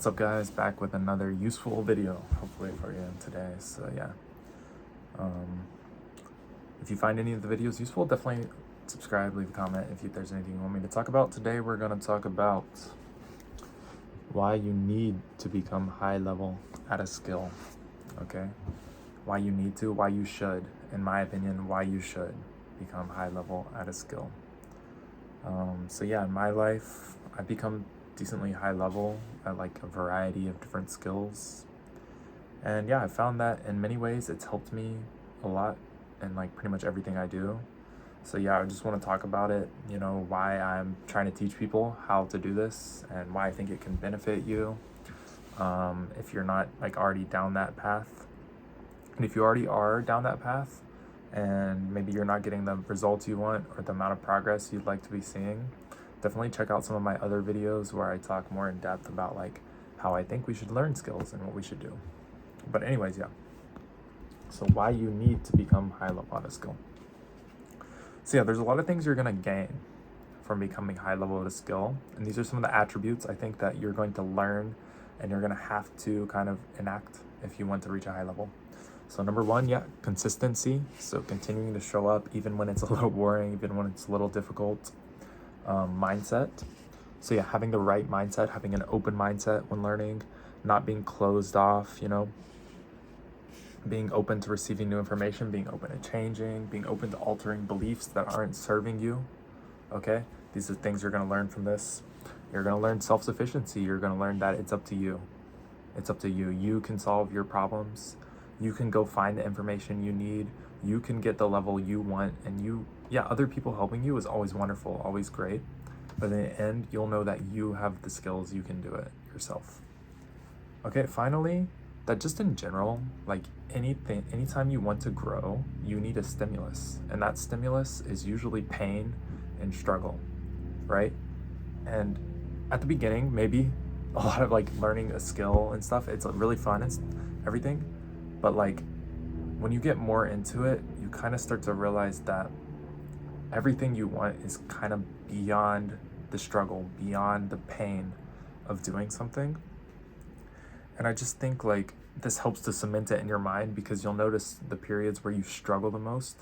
What's up, guys? Back with another useful video, hopefully for you today. So yeah, if you find any of the videos useful, definitely subscribe, leave a comment if there's anything you want me to talk about. Today we're going to talk about why you need to become high level at a skill. Okay, why you need to, why you should, in my opinion, why you should become high level at a skill. So yeah, in my life, I've become decently high level at like a variety of different skills. And yeah, I found that in many ways it's helped me a lot in like pretty much everything I do. So yeah, I just want to talk about it, why I'm trying to teach people how to do this and why I think it can benefit you. If you're not like already down that path. And if you already are down that path and maybe you're not getting the results you want or the amount of progress you'd like to be seeing, definitely check out some of my other videos where I talk more in depth about like how I think we should learn skills and what we should do. But anyways, yeah. So why you need to become high level at a skill. So yeah, there's a lot of things you're gonna gain from becoming high level at a skill. And these are some of the attributes I think that you're going to learn and you're gonna have to kind of enact if you want to reach a high level. So number one, yeah, consistency. So continuing to show up even when it's a little boring, even when it's a little difficult. Mindset. So yeah, having the right mindset, having an open mindset when learning, not being closed off, being open to receiving new information, being open to changing, being open to altering beliefs that aren't serving you. Okay, these are things you're going to learn from this. You're going to learn self-sufficiency. You're going to learn that it's up to you. It's up to you. You can solve your problems. You can go find the information you need. You can get the level you want. And other people helping you is always wonderful, always great. But in the end, you'll know that you have the skills, you can do it yourself. Okay, finally, that just in general, like anytime you want to grow, you need a stimulus. And that stimulus is usually pain and struggle, right? And at the beginning, maybe a lot of like learning a skill and stuff, it's really fun, it's everything. But like when you get more into it, you kind of start to realize that everything you want is kind of beyond the struggle, beyond the pain of doing something. And I just think like this helps to cement it in your mind because you'll notice the periods where you struggle the most,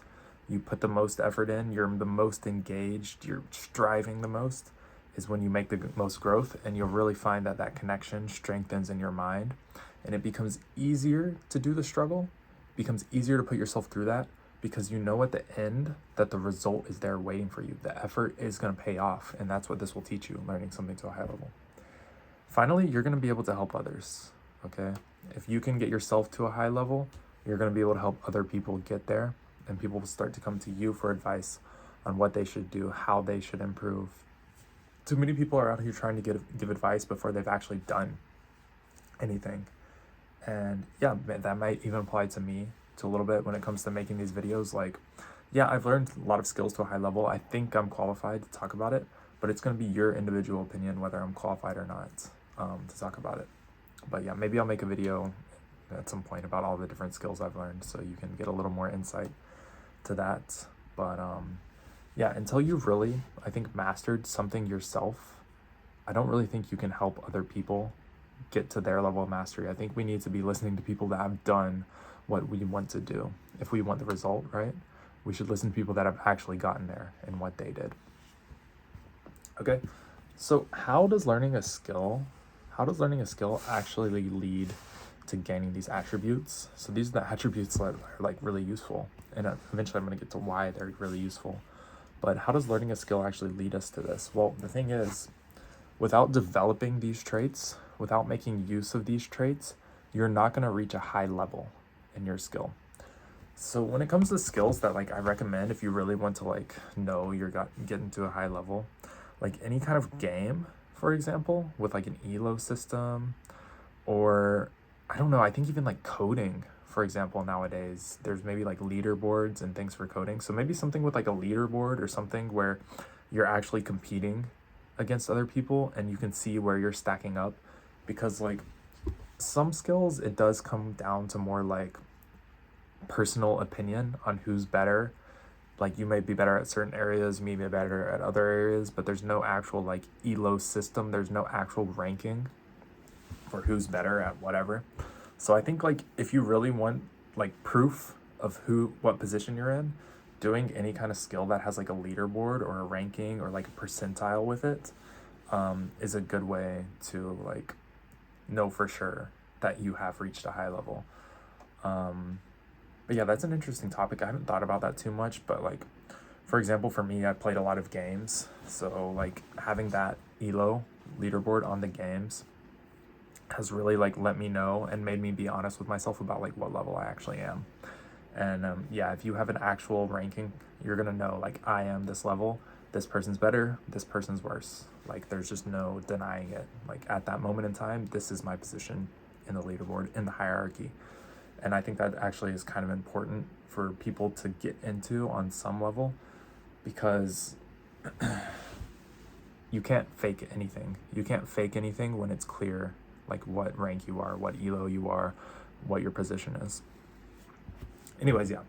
you put the most effort in, you're the most engaged, you're striving the most, is when you make the most growth. And you'll really find that that connection strengthens in your mind and it becomes easier to do the struggle, becomes easier to put yourself through that because you know at the end that the result is there waiting for you. The effort is going to pay off, and that's what this will teach you, learning something to a high level. Finally, you're going to be able to help others. Okay, if you can get yourself to a high level, you're going to be able to help other people get there, and people will start to come to you for advice on what they should do, how they should improve. Too many people are out here trying to give advice before they've actually done anything. And yeah, that might even apply to me to a little bit when it comes to making these videos. Like, yeah, I've learned a lot of skills to a high level. I think I'm qualified to talk about it, but it's going to be your individual opinion whether I'm qualified or not to talk about it. But yeah, maybe I'll make a video at some point about all the different skills I've learned so you can get a little more insight to that. But yeah, until you've really, I think, mastered something yourself, I don't really think you can help other people get to their level of mastery. I think we need to be listening to people that have done what we want to do. If we want the result, right? We should listen to people that have actually gotten there and what they did. Okay, so how does learning a skill actually lead to gaining these attributes? So these are the attributes that are like really useful, and eventually I'm going to get to why they're really useful. But how does learning a skill actually lead us to this? Well, the thing is, without developing these traits, without making use of these traits, you're not going to reach a high level in your skill. So when it comes to skills that like I recommend if you really want to like know you're getting to a high level, like any kind of game, for example, with like an elo system, or I don't know, I think even like coding, for example, nowadays there's maybe like leaderboards and things for coding. So maybe something with like a leaderboard or something where you're actually competing against other people and you can see where you're stacking up, because like some skills, it does come down to more like personal opinion on who's better. Like you might be better at certain areas, me be better at other areas, but there's no actual like elo system, there's no actual ranking. for who's better at whatever. So I think like if you really want like proof of what position you're in, doing any kind of skill that has like a leaderboard or a ranking or like a percentile with it is a good way to like know for sure that you have reached a high level. But yeah, that's an interesting topic. I haven't thought about that too much, but like, for example, for me, I played a lot of games. So like having that ELO leaderboard on the games has really like let me know and made me be honest with myself about like what level I actually am. And yeah, if you have an actual ranking, you're gonna know like I am this level, this person's better, this person's worse. Like there's just no denying it. Like at that moment in time, this is my position in the leaderboard, in the hierarchy. And I think that actually is kind of important for people to get into on some level, because you can't fake anything. You can't fake anything when it's clear like what rank you are, what ELO you are, what your position is. Anyways, yeah.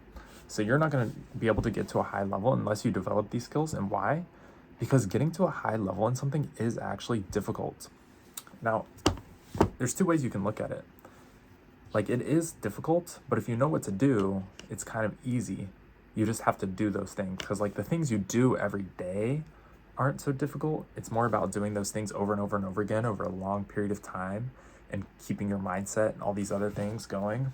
So you're not going to be able to get to a high level unless you develop these skills. And why? Because getting to a high level in something is actually difficult. Now, there's two ways you can look at it. Like it is difficult, but if you know what to do, it's kind of easy. You just have to do those things, because like the things you do every day aren't so difficult. It's more about doing those things over and over and over again over a long period of time and keeping your mindset and all these other things going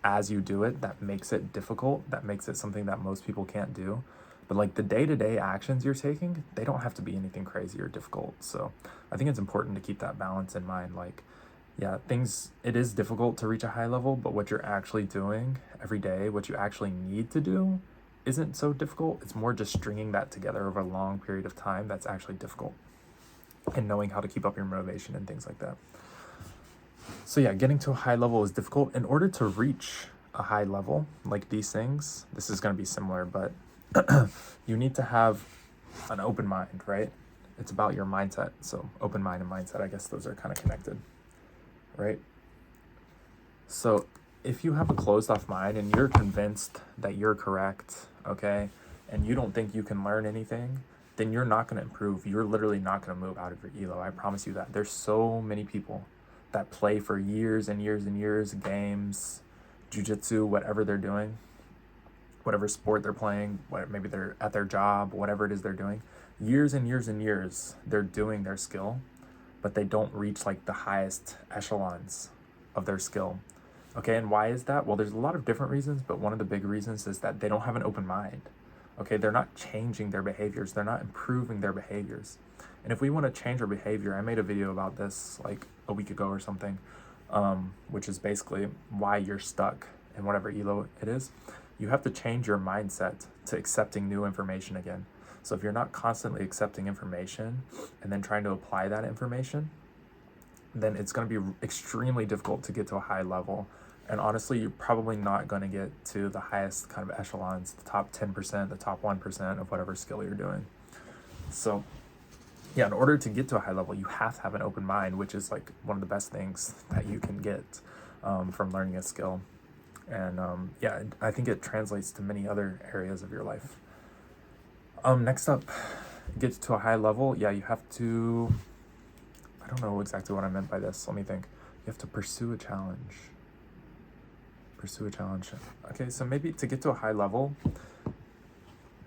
as you do it. That makes it difficult. That makes it something that most people can't do. But like the day-to-day actions you're taking, they don't have to be anything crazy or difficult. So I think it's important to keep that balance in mind. Like, yeah, it is difficult to reach a high level, but what you're actually doing every day, what you actually need to do, isn't so difficult. It's more just stringing that together over a long period of time that's actually difficult, and knowing how to keep up your motivation and things like that. So yeah, getting to a high level is difficult. In order to reach a high level, like these things, this is going to be similar, but you need to have an open mind, right? It's about your mindset. So open mind and mindset, I guess those are kind of connected, right? So if you have a closed off mind and you're convinced that you're correct, okay, and you don't think you can learn anything, then you're not going to improve. You're literally not going to move out of your ELO. I promise you that. There's so many people that play for years and years and years, games, jiu-jitsu, whatever they're doing, whatever sport they're playing, maybe they're at their job, whatever it is they're doing, years and years and years, they're doing their skill, but they don't reach like the highest echelons of their skill. Okay, and why is that? Well, there's a lot of different reasons, but one of the big reasons is that they don't have an open mind. Okay, they're not changing their behaviors. They're not improving their behaviors. And if we want to change our behavior, I made a video about this like a week ago or something, which is basically why you're stuck in whatever ELO it is. You have to change your mindset to accepting new information again. So if you're not constantly accepting information and then trying to apply that information, then it's going to be extremely difficult to get to a high level. And honestly, you're probably not going to get to the highest kind of echelons, the top 10%, the top 1% of whatever skill you're doing. So yeah, in order to get to a high level, you have to have an open mind, which is like one of the best things that you can get from learning a skill. And yeah, I think it translates to many other areas of your life. Next up, get to a high level. Yeah, you have to, I don't know exactly what I meant by this. Let me think. You have to pursue a challenge. Pursue a challenge. Okay, so maybe to get to a high level,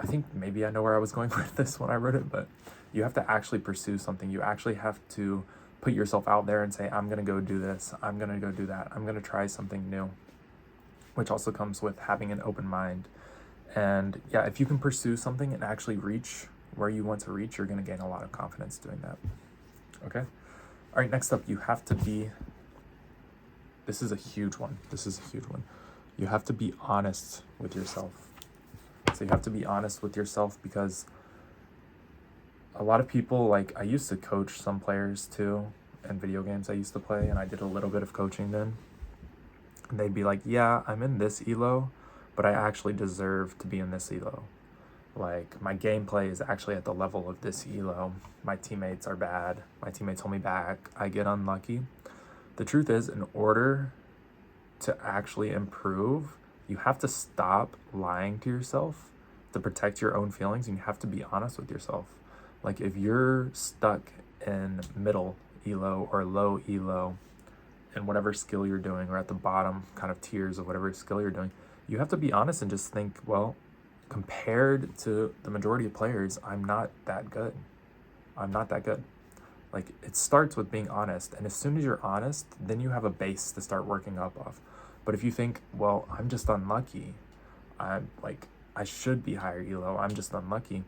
I think maybe I know where I was going with this when I wrote it, but you have to actually pursue something. You actually have to put yourself out there and say, I'm going to go do this. I'm going to go do that. I'm going to try something new, which also comes with having an open mind. And yeah, if you can pursue something and actually reach where you want to reach, you're going to gain a lot of confidence doing that. Okay. All right. Next up, you have to be, this is a huge one. You have to be honest with yourself. So you have to be honest with yourself, because a lot of people, like I used to coach some players too in video games I used to play, and I did a little bit of coaching then. And they'd be like, yeah, I'm in this ELO, but I actually deserve to be in this ELO. Like my gameplay is actually at the level of this ELO. My teammates are bad. My teammates hold me back. I get unlucky. The truth is, in order to actually improve, you have to stop lying to yourself to protect your own feelings, and you have to be honest with yourself. Like if you're stuck in middle elo or low elo in whatever skill you're doing, or at the bottom kind of tiers of whatever skill you're doing, you have to be honest and just think, well, compared to the majority of players, I'm not that good. I'm not that good. Like, it starts with being honest, and as soon as you're honest, then you have a base to start working up of. But if you think, well, I'm just unlucky, I should be higher elo, I'm just unlucky,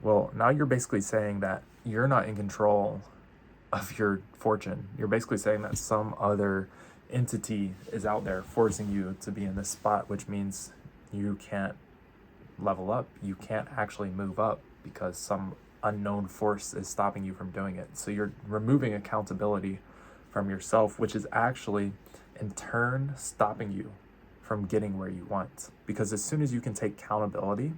well, now you're basically saying that you're not in control of your fortune. You're basically saying that some other entity is out there forcing you to be in this spot, which means you can't level up. You can't actually move up because some unknown force is stopping you from doing it. So you're removing accountability from yourself, which is actually in turn stopping you from getting where you want. Because as soon as you can take accountability,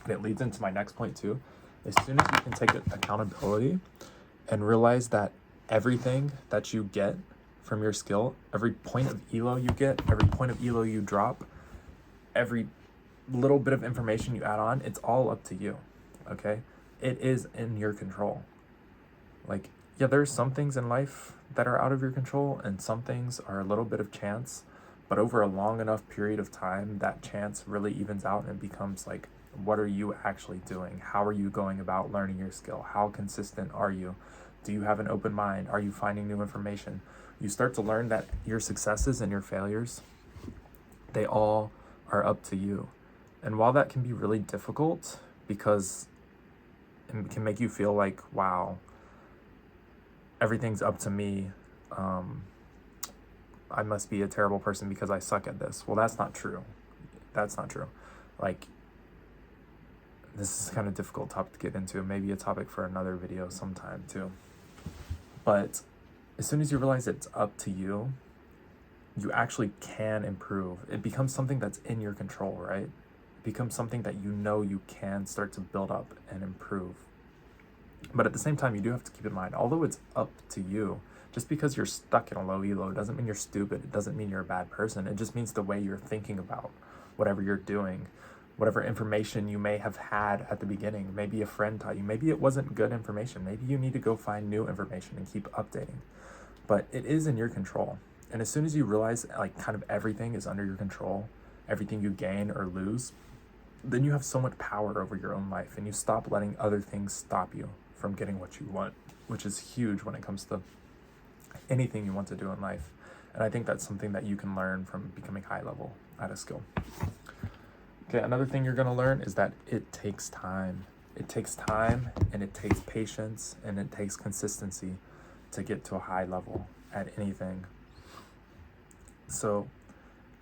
and it leads into my next point too, as soon as you can take accountability and realize that everything that you get from your skill, every point of elo you get, every point of elo you drop, every little bit of information you add on, it's all up to you, okay? It is in your control. Like, yeah, there's some things in life that are out of your control, and some things are a little bit of chance, but over a long enough period of time, that chance really evens out and becomes like, what are you actually doing? How are you going about learning your skill? How consistent are you? Do you have an open mind? Are you finding new information? You start to learn that your successes and your failures, they all are up to you. And while that can be really difficult because it can make you feel like, wow, everything's up to me, I must be a terrible person because I suck at this. Well, that's not true. That's not true. Like, this is kind of difficult topic to get into. Maybe a topic for another video sometime too. But as soon as you realize it's up to you, you actually can improve. It becomes something that's in your control, right? It becomes something that you know you can start to build up and improve. But at the same time, you do have to keep in mind, although it's up to you, just because you're stuck in a low elo doesn't mean you're stupid. It doesn't mean you're a bad person. It just means the way you're thinking about whatever you're doing, whatever information you may have had at the beginning. Maybe a friend taught you. Maybe it wasn't good information. Maybe you need to go find new information and keep updating. But it is in your control. And as soon as you realize like kind of everything is under your control, everything you gain or lose, then you have so much power over your own life, and you stop letting other things stop you from getting what you want, which is huge when it comes to anything you want to do in life. And I think that's something that you can learn from becoming high level at a skill. Okay, another thing you're going to learn is that it takes time. It takes time, and it takes patience, and it takes consistency to get to a high level at anything. So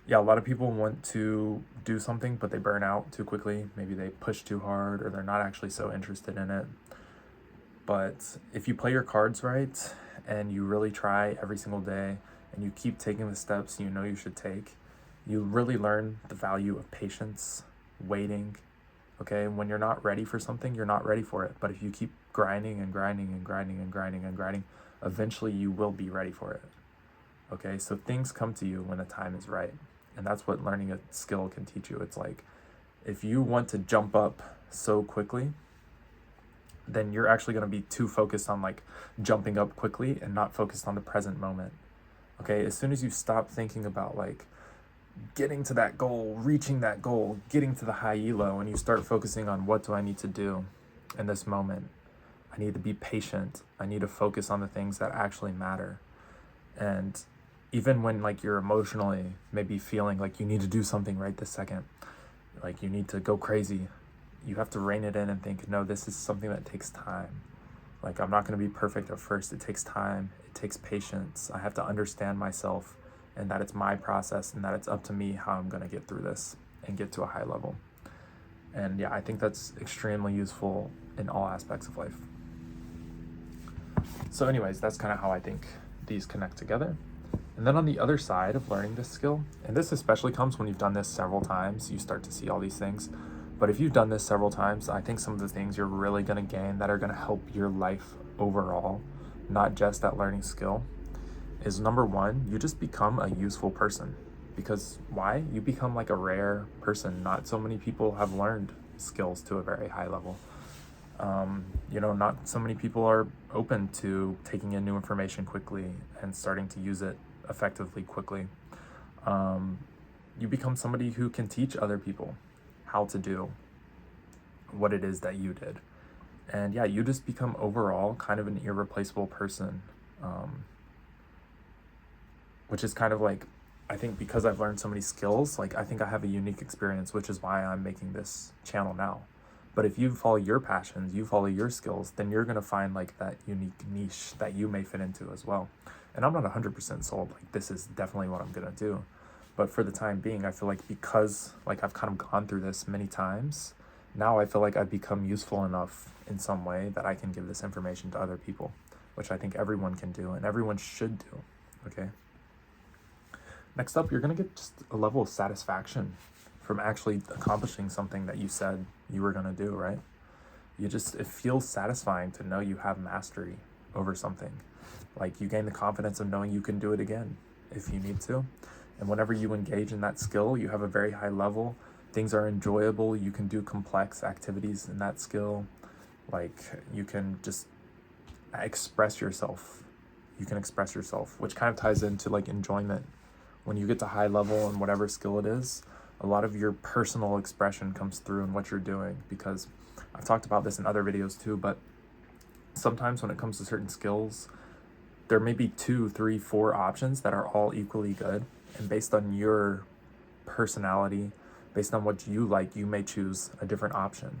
yeah, a lot of people want to do something, but they burn out too quickly. Maybe they push too hard, or they're not actually so interested in it. But if you play your cards right, and you really try every single day, and you keep taking the steps you know you should take, you really learn the value of patience, waiting, okay? When you're not ready for something, you're not ready for it. But if you keep grinding and grinding and grinding and grinding and grinding, eventually you will be ready for it, okay? So things come to you when the time is right. And that's what learning a skill can teach you. It's like, if you want to jump up so quickly, then you're actually going to be too focused on like jumping up quickly and not focused on the present moment, okay? As soon as you stop thinking about like getting to that goal, reaching that goal, getting to the high elo, and you start focusing on, what do I need to do in this moment? I need to be patient. I need to focus on the things that actually matter. And even when like you're emotionally maybe feeling like you need to do something right this second, like you need to go crazy, you have to rein it in and think, no, this is something that takes time. Like, I'm not going to be perfect at first. It takes time. It takes patience. I have to understand myself, and that it's my process, and that it's up to me how I'm going to get through this and get to a high level. And yeah, I think that's extremely useful in all aspects of life. So anyways, that's kind of how I think these connect together. And then on the other side of learning this skill, and this especially comes when you've done this several times, you start to see all these things. But if you've done this several times, I think some of the things you're really going to gain that are going to help your life overall, not just that learning skill, is number one, you just become a useful person. Because why? You become like a rare person. Not so many people have learned skills to a very high level. You know, not so many people are open to taking in new information quickly and starting to use it effectively quickly. You become somebody who can teach other people how to do what it is that you did. And yeah, you just become overall kind of an irreplaceable person, which is kind of like, I think because I've learned so many skills, like I think I have a unique experience, which is why I'm making this channel now. But if you follow your passions, you follow your skills, then you're gonna find like that unique niche that you may fit into as well. And I'm not 100% sold, like this is definitely what I'm gonna do. But for the time being, I feel like because like I've kind of gone through this many times, now I feel like I've become useful enough in some way that I can give this information to other people, which I think everyone can do and everyone should do, okay? Next up, you're gonna get just a level of satisfaction from actually accomplishing something that you said you were gonna do, right? It feels satisfying to know you have mastery over something. Like you gain the confidence of knowing you can do it again if you need to. And whenever you engage in that skill, you have a very high level. Things are enjoyable. You can do complex activities in that skill. Like you can just express yourself. You can express yourself, which kind of ties into like enjoyment. When you get to high level in whatever skill it is, a lot of your personal expression comes through in what you're doing, because I've talked about this in other videos too, but sometimes when it comes to certain skills, there may be 2, 3, 4 options that are all equally good. And based on your personality, based on what you like, you may choose a different option.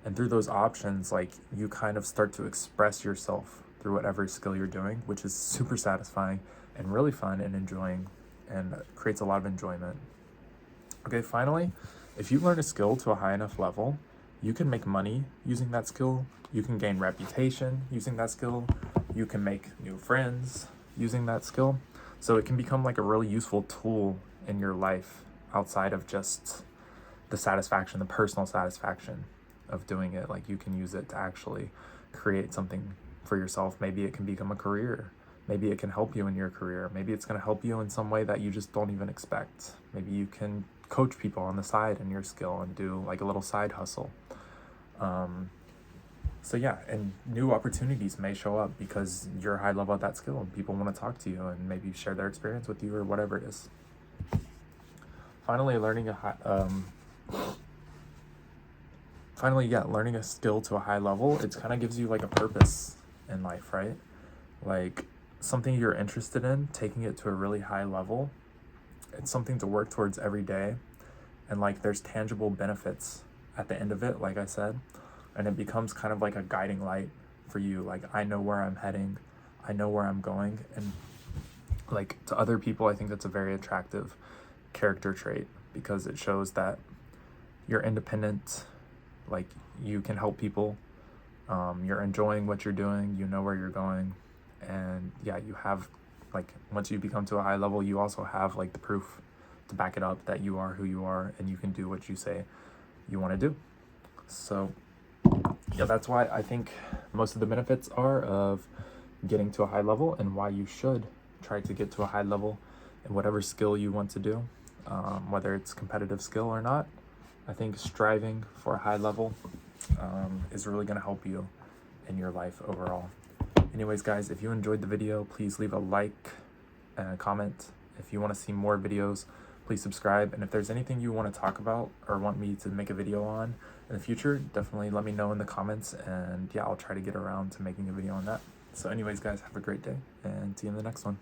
And through those options, like you kind of start to express yourself through whatever skill you're doing, which is super satisfying and really fun and enjoying, and creates a lot of enjoyment. Okay, finally, if you learn a skill to a high enough level, you can make money using that skill. You can gain reputation using that skill. You can make new friends using that skill. So it can become like a really useful tool in your life outside of just the satisfaction, the personal satisfaction of doing it. Like you can use it to actually create something for yourself. Maybe it can become a career. Maybe it can help you in your career. Maybe it's going to help you in some way that you just don't even expect. Maybe you can coach people on the side in your skill and do like a little side hustle. So yeah, and new opportunities may show up because you're high level at that skill and people want to talk to you and maybe share their experience with you or whatever it is. Finally, learning a skill to a high level, it kind of gives you like a purpose in life, right? Like something you're interested in, taking it to a really high level, it's something to work towards every day. And like there's tangible benefits at the end of it, like I said, and it becomes kind of like a guiding light for you. Like I know where I'm heading, I know where I'm going. And like to other people, I think that's a very attractive character trait because it shows that you're independent, like you can help people, you're enjoying what you're doing, you know where you're going. And yeah, you have like, once you become to a high level, you also have like the proof to back it up that you are who you are and you can do what you say you want to do. So yeah, that's why I think most of the benefits are of getting to a high level and why you should try to get to a high level in whatever skill you want to do, whether it's competitive skill or not. I think striving for a high level is really going to help you in your life overall. Anyways, guys, if you enjoyed the video, please leave a like and a comment. If you want to see more videos, please subscribe. And if there's anything you want to talk about or want me to make a video on in the future, definitely let me know in the comments. And yeah, I'll try to get around to making a video on that. So anyways, guys, have a great day and see you in the next one.